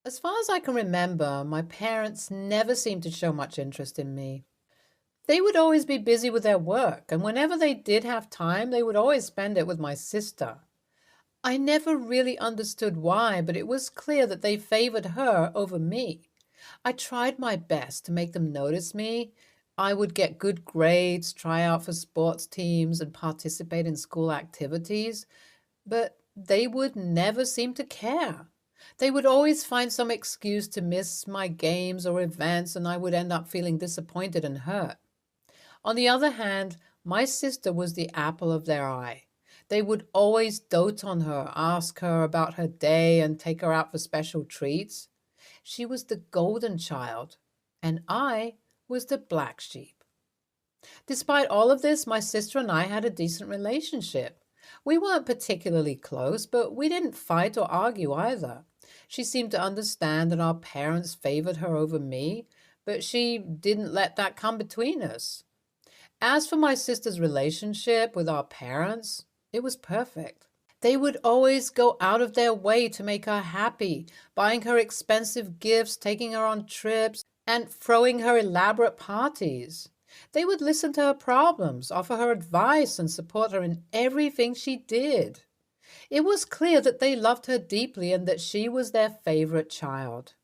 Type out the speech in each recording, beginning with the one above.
As far as I can remember, my parents never seemed to show much interest in me. They would always be busy with their work, and whenever they did have time, they would always spend it with my sister. I never really understood why, but it was clear that they favored her over me. I tried my best to make them notice me. I would get good grades, try out for sports teams, and participate in school activities, but they would never seem to care. They would always find some excuse to miss my games or events, and I would end up feeling disappointed and hurt. On the other hand, my sister was the apple of their eye. They would always dote on her, ask her about her day, and take her out for special treats. She was the golden child, and I was the black sheep. Despite all of this, my sister and I had a decent relationship. We weren't particularly close, but we didn't fight or argue either. She seemed to understand that our parents favored her over me, but she didn't let that come between us. As for my sister's relationship with our parents, it was perfect. They would always go out of their way to make her happy, buying her expensive gifts, taking her on trips, and throwing her elaborate parties. They would listen to her problems, offer her advice, and support her in everything she did. It was clear that they loved her deeply and that she was their favorite child.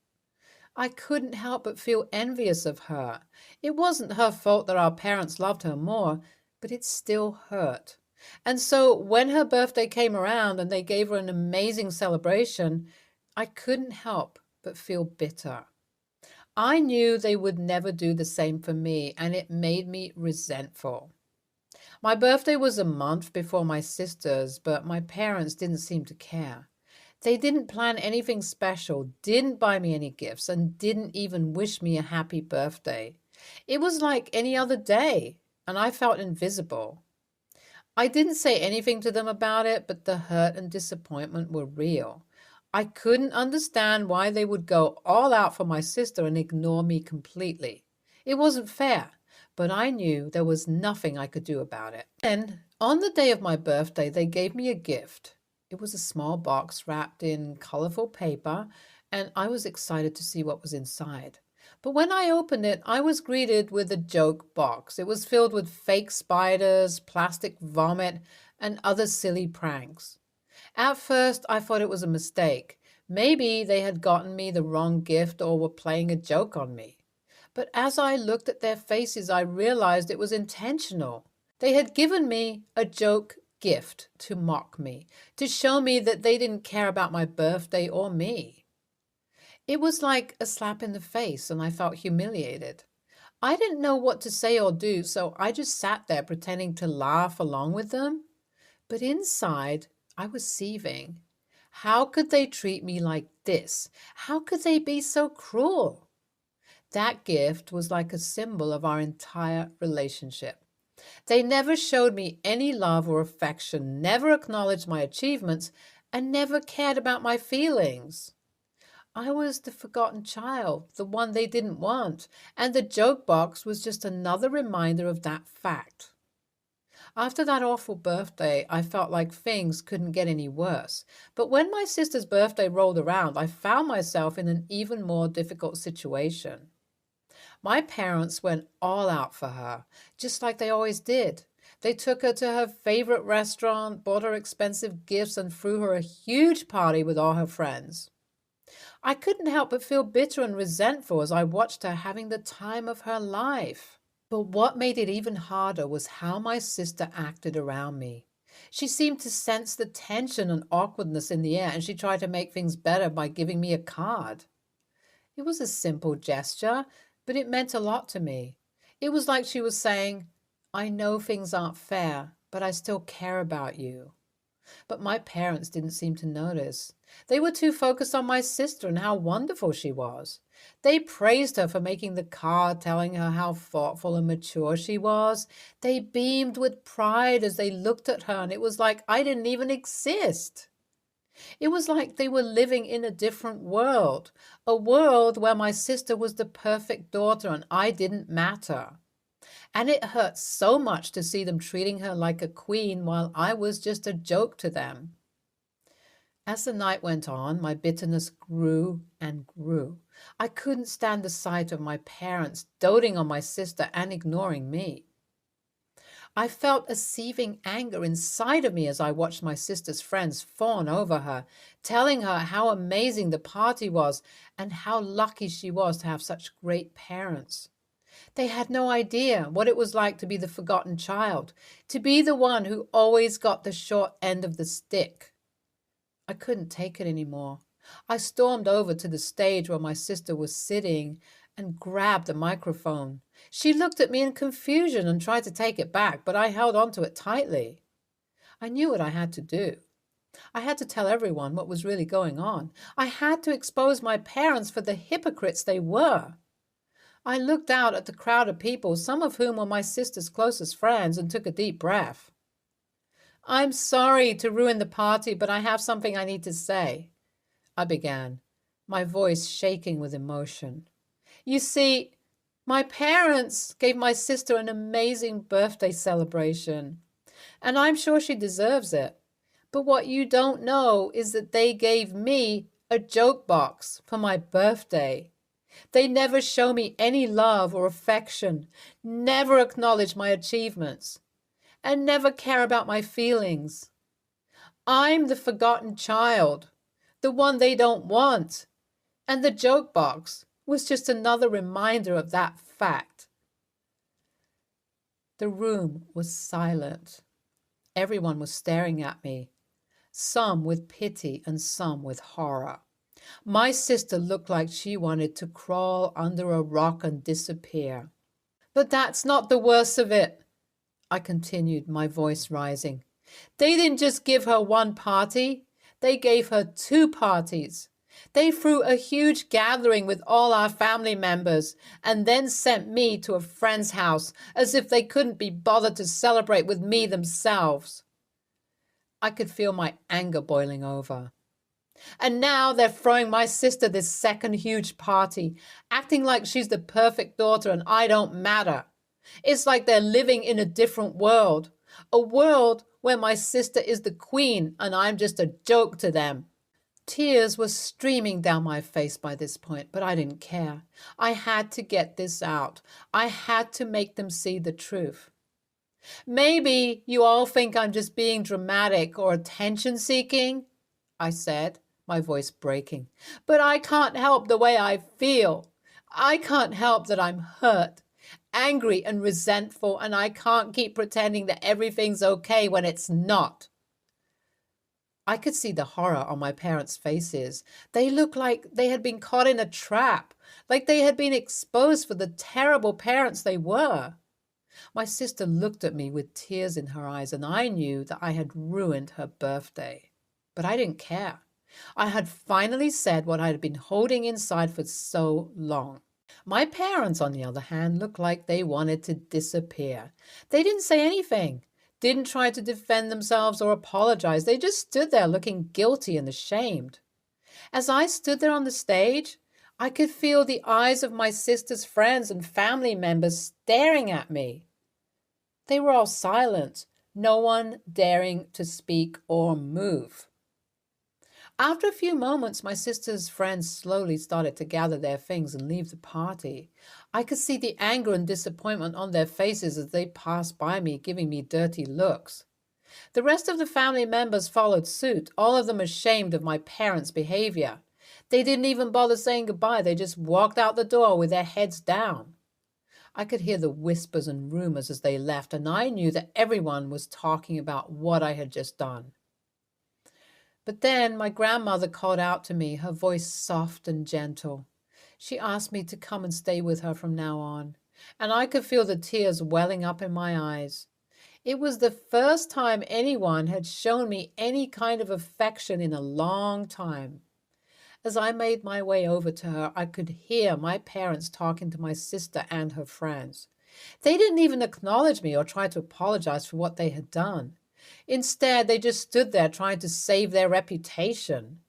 I couldn't help but feel envious of her. It wasn't her fault that our parents loved her more, but it still hurt. And so when her birthday came around and they gave her an amazing celebration, I couldn't help but feel bitter. I knew they would never do the same for me, and it made me resentful. My birthday was a month before my sister's, but my parents didn't seem to care. They didn't plan anything special, didn't buy me any gifts, and didn't even wish me a happy birthday. It was like any other day, and I felt invisible. I didn't say anything to them about it, but the hurt and disappointment were real. I couldn't understand why they would go all out for my sister and ignore me completely. It wasn't fair, but I knew there was nothing I could do about it. Then, on the day of my birthday, they gave me a gift. It was a small box wrapped in colorful paper, and I was excited to see what was inside. But when I opened it, I was greeted with a joke box. It was filled with fake spiders, plastic vomit, and other silly pranks. At first, I thought it was a mistake. Maybe they had gotten me the wrong gift or were playing a joke on me. But as I looked at their faces, I realized it was intentional. They had given me a joke gift to mock me, to show me that they didn't care about my birthday or me. It was like a slap in the face, and I felt humiliated. I didn't know what to say or do, so I just sat there pretending to laugh along with them. But inside, I was seething. How could they treat me like this? How could they be so cruel? That gift was like a symbol of our entire relationship. They never showed me any love or affection, never acknowledged my achievements, and never cared about my feelings. I was the forgotten child, the one they didn't want, and the joke box was just another reminder of that fact. After that awful birthday, I felt like things couldn't get any worse. But when my sister's birthday rolled around, I found myself in an even more difficult situation. My parents went all out for her, just like they always did. They took her to her favorite restaurant, bought her expensive gifts, and threw her a huge party with all her friends. I couldn't help but feel bitter and resentful as I watched her having the time of her life. But what made it even harder was how my sister acted around me. She seemed to sense the tension and awkwardness in the air, and she tried to make things better by giving me a card. It was a simple gesture, but it meant a lot to me. It was like she was saying, I know things aren't fair, but I still care about you. But my parents didn't seem to notice. They were too focused on my sister and how wonderful she was. They praised her for making the card, telling her how thoughtful and mature she was. They beamed with pride as they looked at her, and it was like I didn't even exist. It was like they were living in a different world, a world where my sister was the perfect daughter and I didn't matter. And it hurt so much to see them treating her like a queen while I was just a joke to them. As the night went on, my bitterness grew and grew. I couldn't stand the sight of my parents doting on my sister and ignoring me. I felt a seething anger inside of me as I watched my sister's friends fawn over her, telling her how amazing the party was and how lucky she was to have such great parents. They had no idea what it was like to be the forgotten child, to be the one who always got the short end of the stick. I couldn't take it anymore. I stormed over to the stage where my sister was sitting and grabbed the microphone. She looked at me in confusion and tried to take it back, but I held onto it tightly. I knew what I had to do. I had to tell everyone what was really going on. I had to expose my parents for the hypocrites they were. I looked out at the crowd of people, some of whom were my sister's closest friends, and took a deep breath. "I'm sorry to ruin the party, but I have something I need to say," I began, my voice shaking with emotion. "You see, my parents gave my sister an amazing birthday celebration, and I'm sure she deserves it. But what you don't know is that they gave me a joke box for my birthday. They never show me any love or affection, never acknowledge my achievements, and never care about my feelings. I'm the forgotten child, the one they don't want, and the joke box was just another reminder of that fact." The room was silent. Everyone was staring at me, some with pity and some with horror. My sister looked like she wanted to crawl under a rock and disappear. "But that's not the worst of it," I continued, my voice rising. "They didn't just give her one party, they gave her two parties. They threw a huge gathering with all our family members and then sent me to a friend's house as if they couldn't be bothered to celebrate with me themselves." I could feel my anger boiling over. "And now they're throwing my sister this second huge party, acting like she's the perfect daughter and I don't matter. It's like they're living in a different world, a world where my sister is the queen and I'm just a joke to them." Tears were streaming down my face by this point, but I didn't care. I had to get this out. I had to make them see the truth. "Maybe you all think I'm just being dramatic or attention-seeking," I said, my voice breaking. "But I can't help the way I feel. I can't help that I'm hurt, angry and resentful, and I can't keep pretending that everything's okay when it's not." I could see the horror on my parents' faces. They looked like they had been caught in a trap, like they had been exposed for the terrible parents they were. My sister looked at me with tears in her eyes, and I knew that I had ruined her birthday. But I didn't care. I had finally said what I had been holding inside for so long. My parents, on the other hand, looked like they wanted to disappear. They didn't say anything, didn't try to defend themselves or apologize. They just stood there looking guilty and ashamed. As I stood there on the stage, I could feel the eyes of my sister's friends and family members staring at me. They were all silent, no one daring to speak or move. After a few moments, my sister's friends slowly started to gather their things and leave the party. I could see the anger and disappointment on their faces as they passed by me, giving me dirty looks. The rest of the family members followed suit, all of them ashamed of my parents' behavior. They didn't even bother saying goodbye. They just walked out the door with their heads down. I could hear the whispers and rumors as they left, and I knew that everyone was talking about what I had just done. But then my grandmother called out to me, her voice soft and gentle. She asked me to come and stay with her from now on, and I could feel the tears welling up in my eyes. It was the first time anyone had shown me any kind of affection in a long time. As I made my way over to her, I could hear my parents talking to my sister and her friends. They didn't even acknowledge me or try to apologize for what they had done. Instead, they just stood there trying to save their reputation.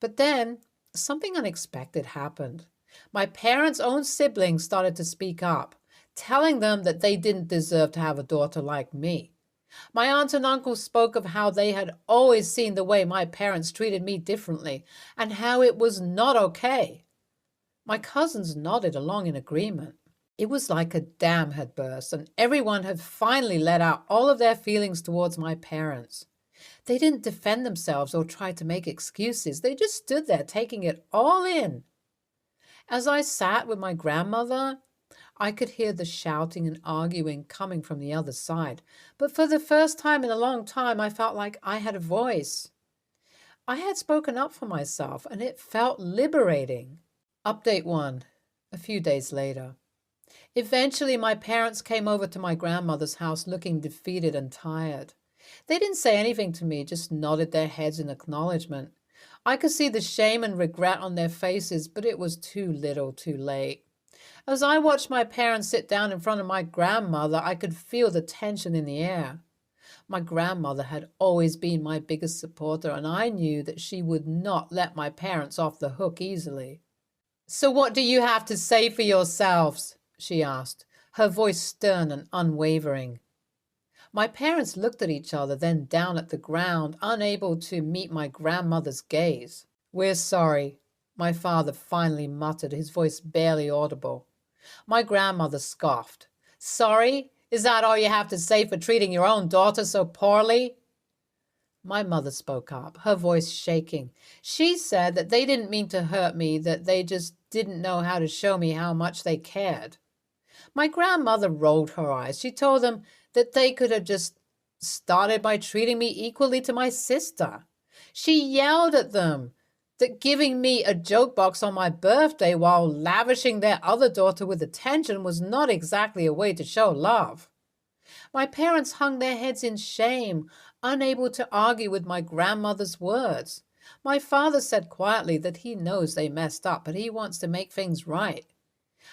But then, something unexpected happened. My parents' own siblings started to speak up, telling them that they didn't deserve to have a daughter like me. My aunt and uncle spoke of how they had always seen the way my parents treated me differently and how it was not okay. My cousins nodded along in agreement. It was like a dam had burst and everyone had finally let out all of their feelings towards my parents. They didn't defend themselves or try to make excuses. They just stood there taking it all in. As I sat with my grandmother, I could hear the shouting and arguing coming from the other side. But for the first time in a long time, I felt like I had a voice. I had spoken up for myself, and it felt liberating. Update 1. A few days later. Eventually, my parents came over to my grandmother's house looking defeated and tired. They didn't say anything to me, just nodded their heads in acknowledgement. I could see the shame and regret on their faces, but it was too little, too late. As I watched my parents sit down in front of my grandmother, I could feel the tension in the air. My grandmother had always been my biggest supporter, and I knew that she would not let my parents off the hook easily. "So what do you have to say for yourselves?" she asked, her voice stern and unwavering. My parents looked at each other, then down at the ground, unable to meet my grandmother's gaze. "We're sorry," my father finally muttered, his voice barely audible. My grandmother scoffed. "Sorry? Is that all you have to say for treating your own daughter so poorly?" My mother spoke up, her voice shaking. She said that they didn't mean to hurt me, that they just didn't know how to show me how much they cared. My grandmother rolled her eyes. She told them that they could have just started by treating me equally to my sister. She yelled at them that giving me a joke box on my birthday while lavishing their other daughter with attention was not exactly a way to show love. My parents hung their heads in shame, unable to argue with my grandmother's words. My father said quietly that he knows they messed up, but he wants to make things right.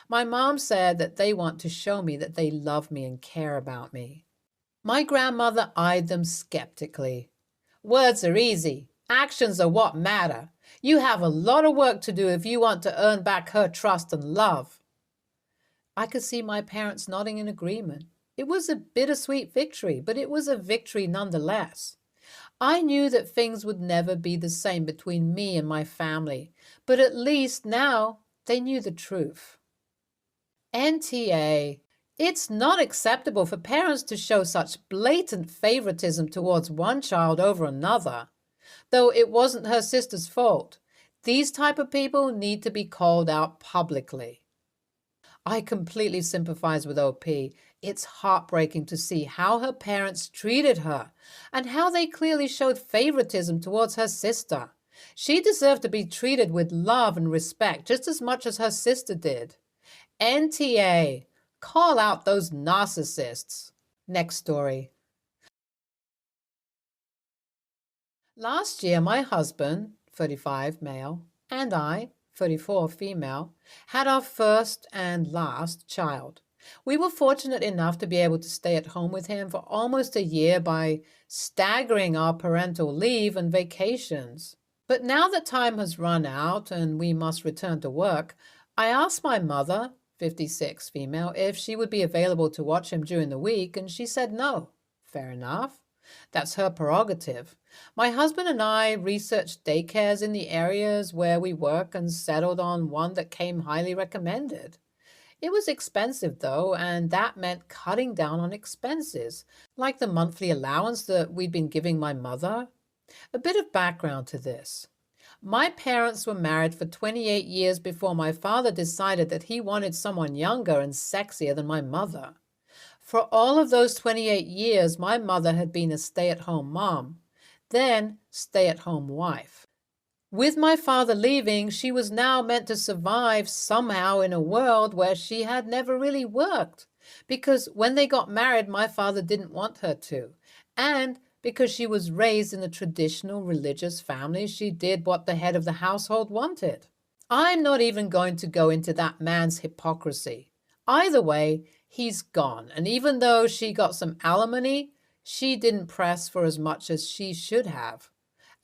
My mom said that they want to show me that they love me and care about me. My grandmother eyed them skeptically. "Words are easy. Actions are what matter. You have a lot of work to do if you want to earn back her trust and love." I could see my parents nodding in agreement. It was a bittersweet victory, but it was a victory nonetheless. I knew that things would never be the same between me and my family, but at least now they knew the truth. NTA. It's not acceptable for parents to show such blatant favoritism towards one child over another. Though it wasn't her sister's fault, these type of people need to be called out publicly. I completely sympathize with OP. It's heartbreaking to see how her parents treated her and how they clearly showed favoritism towards her sister. She deserved to be treated with love and respect just as much as her sister did. NTA, call out those narcissists. Next story. Last year, my husband, 35 male, and I, 34 female, had our first and last child. We were fortunate enough to be able to stay at home with him for almost a year by staggering our parental leave and vacations. But now that time has run out and we must return to work, I asked my mother, 56 female, if she would be available to watch him during the week, and she said no. Fair enough. That's her prerogative. My husband and I researched daycares in the areas where we work and settled on one that came highly recommended. It was expensive, though, and that meant cutting down on expenses, like the monthly allowance that we'd been giving my mother. A bit of background to this. My parents were married for 28 years before my father decided that he wanted someone younger and sexier than my mother. For all of those 28 years, my mother had been a stay-at-home mom, then stay-at-home wife. With my father leaving, she was now meant to survive somehow in a world where she had never really worked, because when they got married, my father didn't want her to, and because she was raised in a traditional religious family, she did what the head of the household wanted. I'm not even going to go into that man's hypocrisy. Either way, he's gone, and even though she got some alimony, she didn't press for as much as she should have.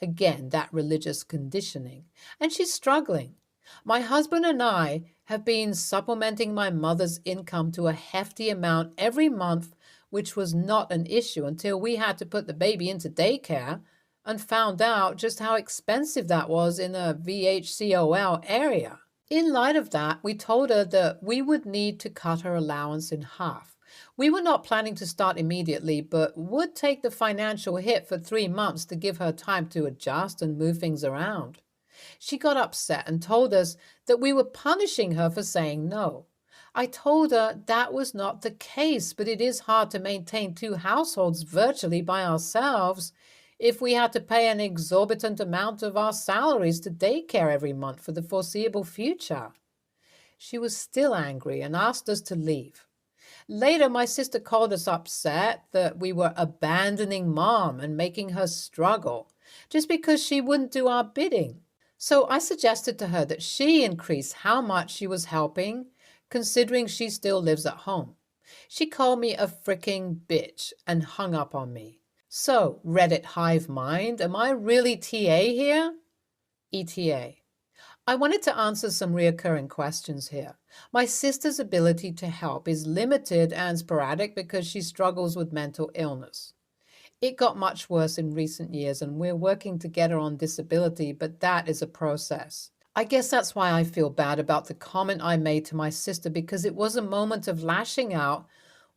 Again, that religious conditioning. And she's struggling. My husband and I have been supplementing my mother's income to a hefty amount every month which was not an issue until we had to put the baby into daycare and found out just how expensive that was in a VHCOL area. In light of that, we told her that we would need to cut her allowance in half. We were not planning to start immediately, but would take the financial hit for 3 months to give her time to adjust and move things around. She got upset and told us that we were punishing her for saying no. I told her that was not the case, but it is hard to maintain 2 households virtually by ourselves if we had to pay an exorbitant amount of our salaries to daycare every month for the foreseeable future. She was still angry and asked us to leave. Later, my sister called us upset that we were abandoning Mom and making her struggle just because she wouldn't do our bidding. So I suggested to her that she increase how much she was helping, considering she still lives at home. She called me a fricking bitch and hung up on me. So, Reddit hive mind, am I really TA here? ETA. I wanted to answer some reoccurring questions here. My sister's ability to help is limited and sporadic because she struggles with mental illness. It got much worse in recent years and we're working to get her on disability, but that is a process. I guess that's why I feel bad about the comment I made to my sister, because it was a moment of lashing out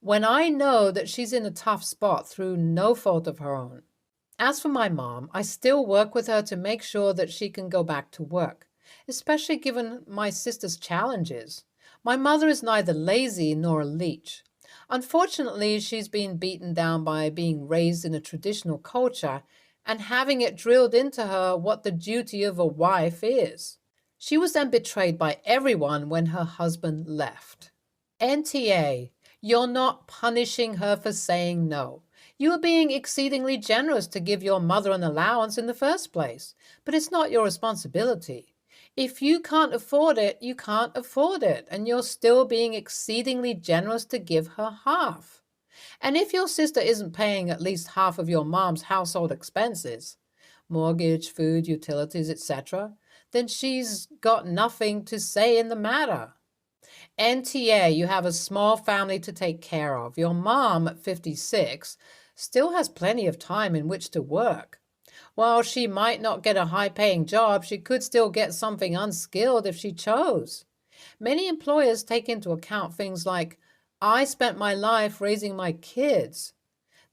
when I know that she's in a tough spot through no fault of her own. As for my mom, I still work with her to make sure that she can go back to work, especially given my sister's challenges. My mother is neither lazy nor a leech. Unfortunately, she's been beaten down by being raised in a traditional culture and having it drilled into her what the duty of a wife is. She was then betrayed by everyone when her husband left. NTA, you're not punishing her for saying no. You are being exceedingly generous to give your mother an allowance in the first place, but it's not your responsibility. If you can't afford it, you can't afford it, and you're still being exceedingly generous to give her half. And if your sister isn't paying at least half of your mom's household expenses, mortgage, food, utilities, etc., then she's got nothing to say in the matter. NTA, you have a small family to take care of. Your mom, at 56, still has plenty of time in which to work. While she might not get a high-paying job, she could still get something unskilled if she chose. Many employers take into account things like, I spent my life raising my kids.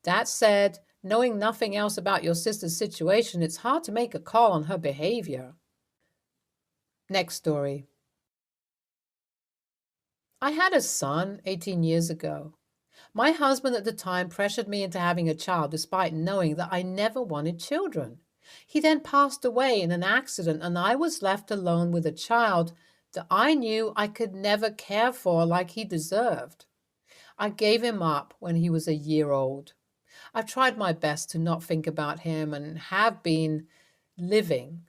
That said, knowing nothing else about your sister's situation, it's hard to make a call on her behavior. Next story. I had a son 18 years ago. My husband at the time pressured me into having a child despite knowing that I never wanted children. He then passed away in an accident and I was left alone with a child that I knew I could never care for like he deserved. I gave him up when he was a year old. I've tried my best to not think about him and have been living.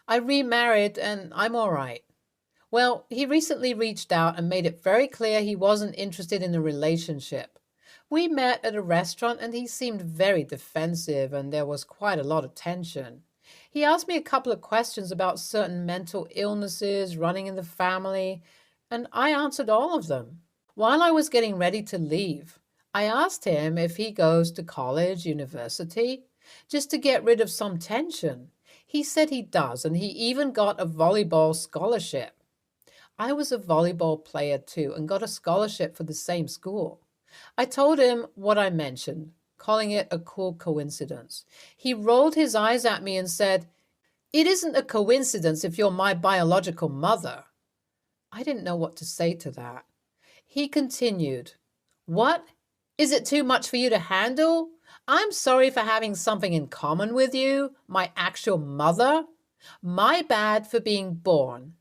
I remarried and I'm all right. Well, he recently reached out and made it very clear he wasn't interested in a relationship. We met at a restaurant and he seemed very defensive and there was quite a lot of tension. He asked me a couple of questions about certain mental illnesses running in the family, and I answered all of them. While I was getting ready to leave, I asked him if he goes to college, university, just to get rid of some tension. He said he does, and he even got a volleyball scholarship. I was a volleyball player too and got a scholarship for the same school. I told him what I mentioned, calling it a cool coincidence. He rolled his eyes at me and said, "It isn't a coincidence if you're my biological mother." I didn't know what to say to that. He continued, "What? Is it too much for you to handle? I'm sorry for having something in common with you, my actual mother. My bad for being born."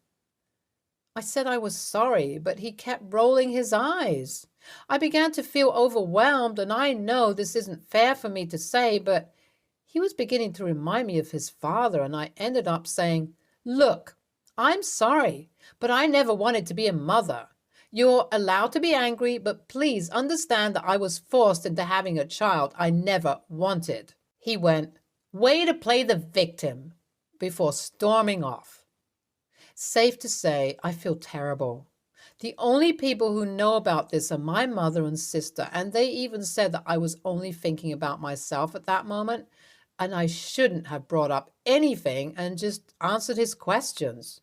I said I was sorry, but he kept rolling his eyes. I began to feel overwhelmed, and I know this isn't fair for me to say, but he was beginning to remind me of his father, and I ended up saying, "Look, I'm sorry, but I never wanted to be a mother. You're allowed to be angry, but please understand that I was forced into having a child I never wanted." He went, "Way to play the victim," before storming off. Safe to say, I feel terrible. The only people who know about this are my mother and sister, and they even said that I was only thinking about myself at that moment, and I shouldn't have brought up anything and just answered his questions.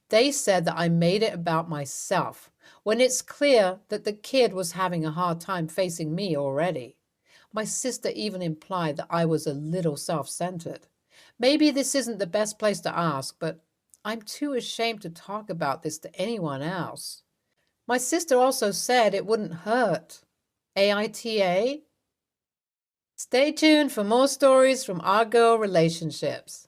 They said that I made it about myself, when it's clear that the kid was having a hard time facing me already. My sister even implied that I was a little self-centered. Maybe this isn't the best place to ask, but I'm too ashamed to talk about this to anyone else. My sister also said it wouldn't hurt. AITA? Stay tuned for more stories from our girl relationships.